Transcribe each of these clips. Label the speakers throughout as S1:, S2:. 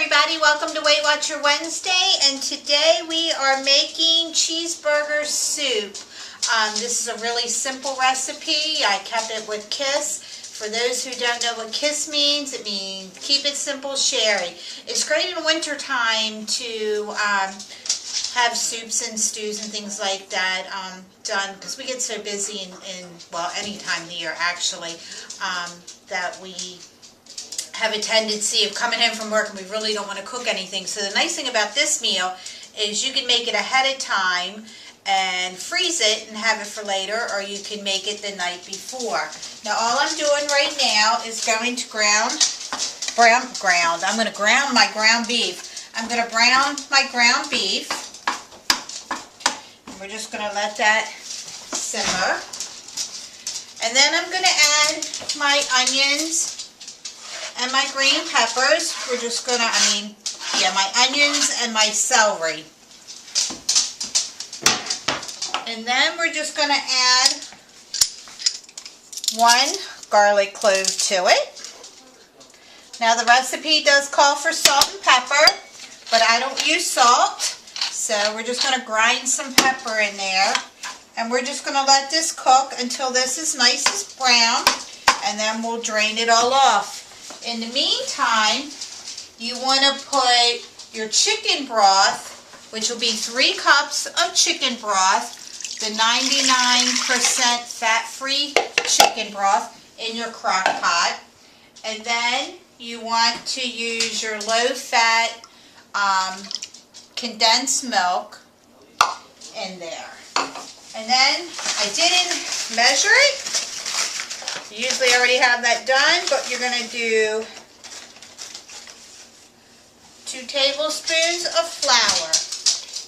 S1: everybody, welcome to Weight Watcher Wednesday, and today we are making cheeseburger soup. This is a really simple recipe. I kept it with KISS. For those who don't know what KISS means, it means keep it simple, sharing. It's great in winter time to have soups and stews and things like that done, because we get so busy in well, any time of the year actually, that we have a tendency of coming home from work and we really don't want to cook anything. So the nice thing about this meal is you can make it ahead of time and freeze it and have it for later, or you can make it the night before. Now all I'm doing right now is going to I'm going to ground my ground beef. I'm going to brown my ground beef. And we're just going to let that simmer. And then I'm going to add my onions and my green peppers. We're just going to, my onions and my celery. And then we're just going to add 1 garlic clove to it. Now the recipe does call for salt and pepper, but I don't use salt. So we're just going to grind some pepper in there. And we're just going to let this cook until this is nice as brown. And then we'll drain it all off. In the meantime, you want to put your chicken broth, which will be 3 cups of chicken broth, the 99% fat-free chicken broth, in your crock pot. And then you want to use your low-fat condensed milk in there. And then I didn't measure it. You usually already have that done, but you're going to do 2 tablespoons of flour.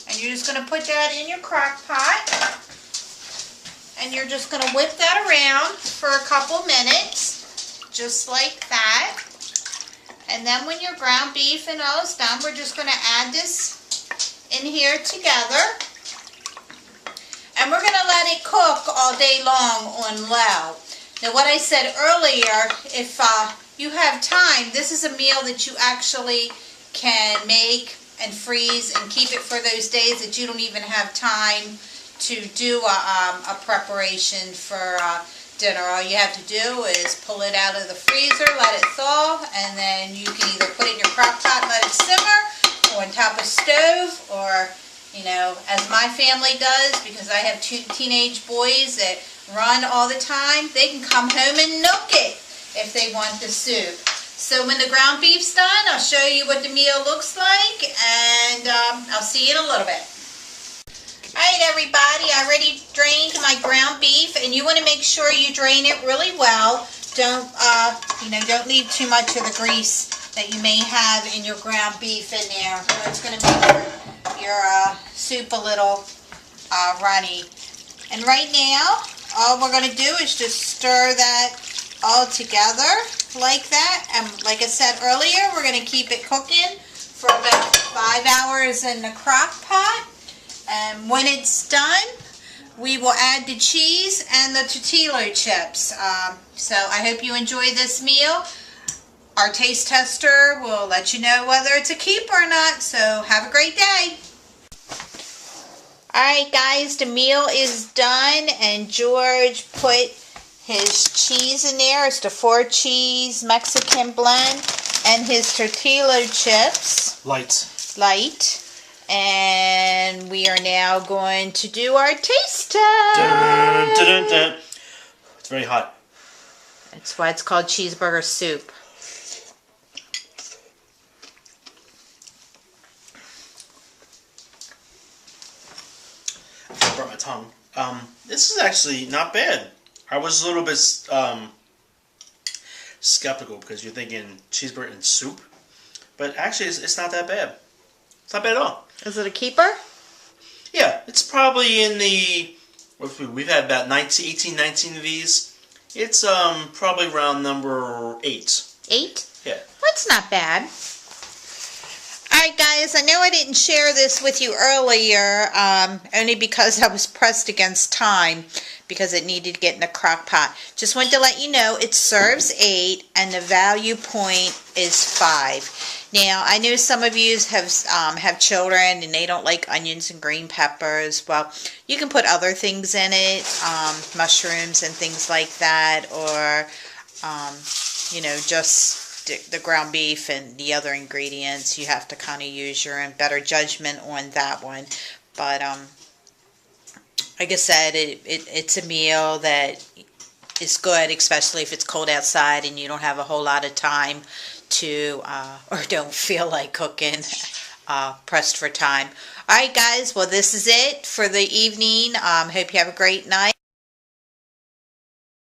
S1: And you're just going to put that in your crock pot. And you're just going to whip that around for a couple minutes, just like that. And then when your ground beef and all is done, we're just going to add this in here together. And we're going to let it cook all day long on low. Now what I said earlier, if you have time, this is a meal that you actually can make and freeze and keep it for those days that you don't even have time to do a preparation for dinner. All you have to do is pull it out of the freezer, let it thaw, and then you can either put it in your crock pot and let it simmer, or on top of stove, or, you know, as my family does, because I have 2 teenage boys that run all the time, they can come home and milk it if they want the soup. So when the ground beef's done, I'll show you what the meal looks like, and I'll see you in a little bit. Alright everybody, I already drained my ground beef, and you want to make sure you drain it really well. Don't don't leave too much of the grease that you may have in your ground beef in there. It's going to make your soup a little runny. And right now, all we're going to do is just stir that all together like that. And like I said earlier, we're going to keep it cooking for about 5 hours in the crock pot. And when it's done, we will add the cheese and the tortilla chips. So I hope you enjoy this meal. Our taste tester will let you know whether it's a keeper or not. So have a great day. Alright guys, the meal is done, and George put his cheese in there. It's the 4-cheese Mexican blend, and his tortilla chips. Light. And we are now going to do our taste test.
S2: Dun, dun, dun. It's very hot.
S1: That's why it's called cheeseburger soup.
S2: I burnt my tongue. This is actually not bad. I was a little bit skeptical because you're thinking cheeseburger and soup, but actually it's not that bad. It's not bad at all.
S1: Is it a keeper?
S2: Yeah, it's probably in the, we've had about 18, 19 of these. It's probably around number 8.
S1: 8?
S2: Yeah.
S1: That's not bad. Alright guys, I know I didn't share this with you earlier, only because I was pressed against time, because it needed to get in a crock pot. Just wanted to let you know it serves 8 and the value point is 5. Now, I know some of you have children and they don't like onions and green peppers. Well, you can put other things in it, mushrooms and things like that, or, you know, just the ground beef and the other ingredients. You have to kind of use your own better judgment on that one. But, like I said, it's a meal that is good, especially if it's cold outside and you don't have a whole lot of time to, or don't feel like cooking, pressed for time. Alright guys, well this is it for the evening. Hope you have a great night.